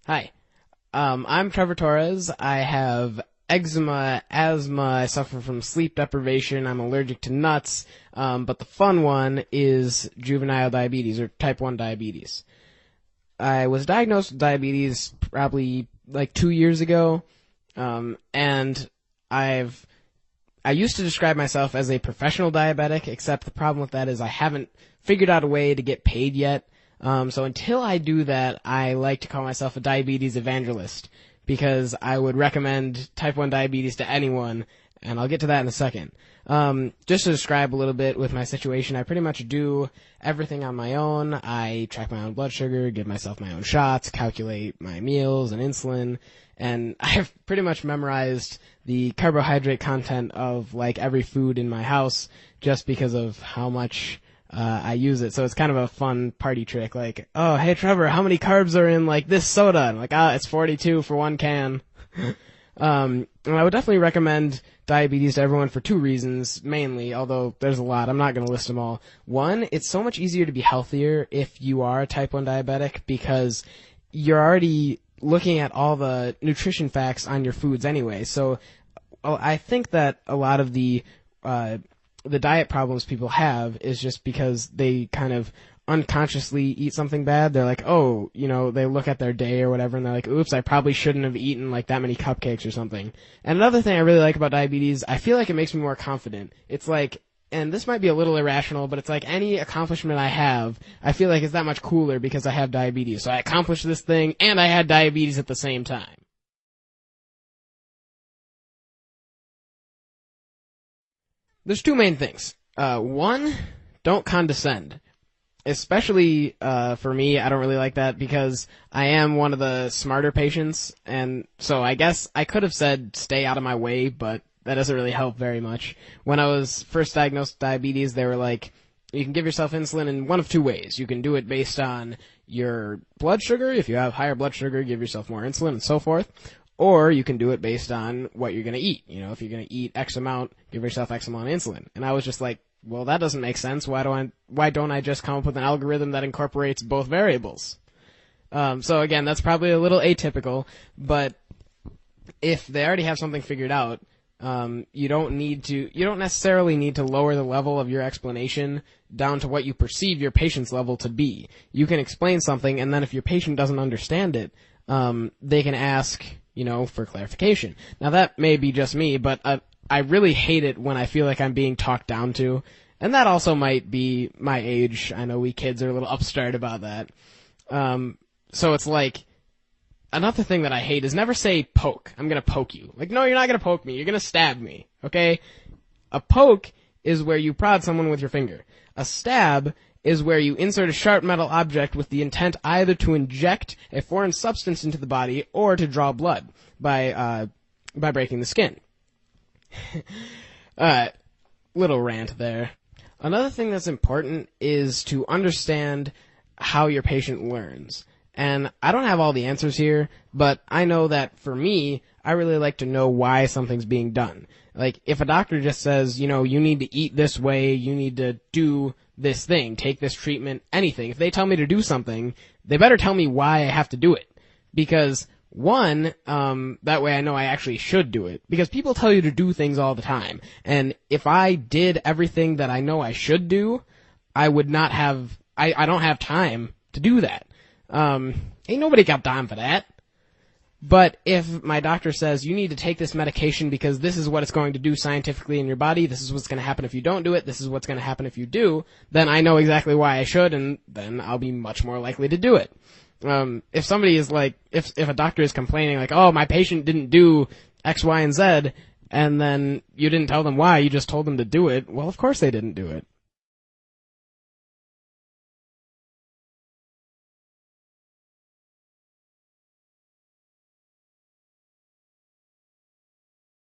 Hi. I'm Trevor Torres. I have eczema, asthma, I suffer from sleep deprivation, I'm allergic to nuts, but the fun one is juvenile diabetes, or type 1 diabetes. I was diagnosed with diabetes probably like 2 years ago, and I used to describe myself as a professional diabetic, except the problem with that is I haven't figured out a way to get paid yet. So until I do that, I like to call myself a diabetes evangelist, because I would recommend type 1 diabetes to anyone, and I'll get to that in a second. Just to describe a little bit with my situation, I pretty much do everything on my own. I track my own blood sugar, give myself my own shots, calculate my meals and insulin, and I've pretty much memorized the carbohydrate content of like every food in my house just because of how much I use it. So it's kind of a fun party trick. Like, oh, hey Trevor, how many carbs are in like this soda? I'm like, it's 42 for one can. And I would definitely recommend diabetes to everyone for two reasons, mainly, although there's a lot. I'm not going to list them all. One, it's so much easier to be healthier if you are a type 1 diabetic, because you're already looking at all the nutrition facts on your foods anyway. So I think that a lot of the diet problems people have is just because they kind of unconsciously eat something bad. They're like, oh, they look at their day or whatever and they're like, oops, I probably shouldn't have eaten like that many cupcakes or something. And another thing I really like about diabetes, I feel like it makes me more confident. It's like, and this might be a little irrational, but it's like any accomplishment I have, I feel like it's that much cooler because I have diabetes. So I accomplished this thing and I had diabetes at the same time. There's two main things. One, don't condescend. Especially for me, I don't really like that because I am one of the smarter patients, and so I guess I could have said stay out of my way, but that doesn't really help very much. When I was first diagnosed with diabetes, they were like, you can give yourself insulin in one of two ways. You can do it based on your blood sugar. If you have higher blood sugar, give yourself more insulin and so forth. Or you can do it based on what you're going to eat. If you're going to eat X amount, give yourself X amount of insulin. And I was just like, well, that doesn't make sense. Why don't I just come up with an algorithm that incorporates both variables? So again, that's probably a little atypical, but if they already have something figured out, you don't necessarily need to lower the level of your explanation down to what you perceive your patient's level to be. You can explain something, and then if your patient doesn't understand it, they can ask, for clarification. Now that may be just me, but I really hate it when I feel like I'm being talked down to. And that also might be my age. I know we kids are a little upstart about that. So it's like, another thing that I hate is never say poke. I'm gonna poke you. Like, no, you're not gonna poke me. You're gonna stab me. Okay? A poke is where you prod someone with your finger. A stab is where you insert a sharp metal object with the intent either to inject a foreign substance into the body or to draw blood by breaking the skin. Little rant there. Another thing that's important is to understand how your patient learns. And I don't have all the answers here, but I know that for me, I really like to know why something's being done. Like, if a doctor just says, you need to eat this way, you need to do this thing, take this treatment, anything. If they tell me to do something, they better tell me why I have to do it. Because one, that way I know I actually should do it. Because people tell you to do things all the time. And if I did everything that I know I should do, I would not have, I don't have time to do that. Ain't nobody got time for that. But if my doctor says, you need to take this medication because this is what it's going to do scientifically in your body, this is what's going to happen if you don't do it, this is what's going to happen if you do, then I know exactly why I should, and then I'll be much more likely to do it. If somebody is like, if a doctor is complaining like, oh, my patient didn't do X, Y, and Z, and then you didn't tell them why, you just told them to do it, well, of course they didn't do it.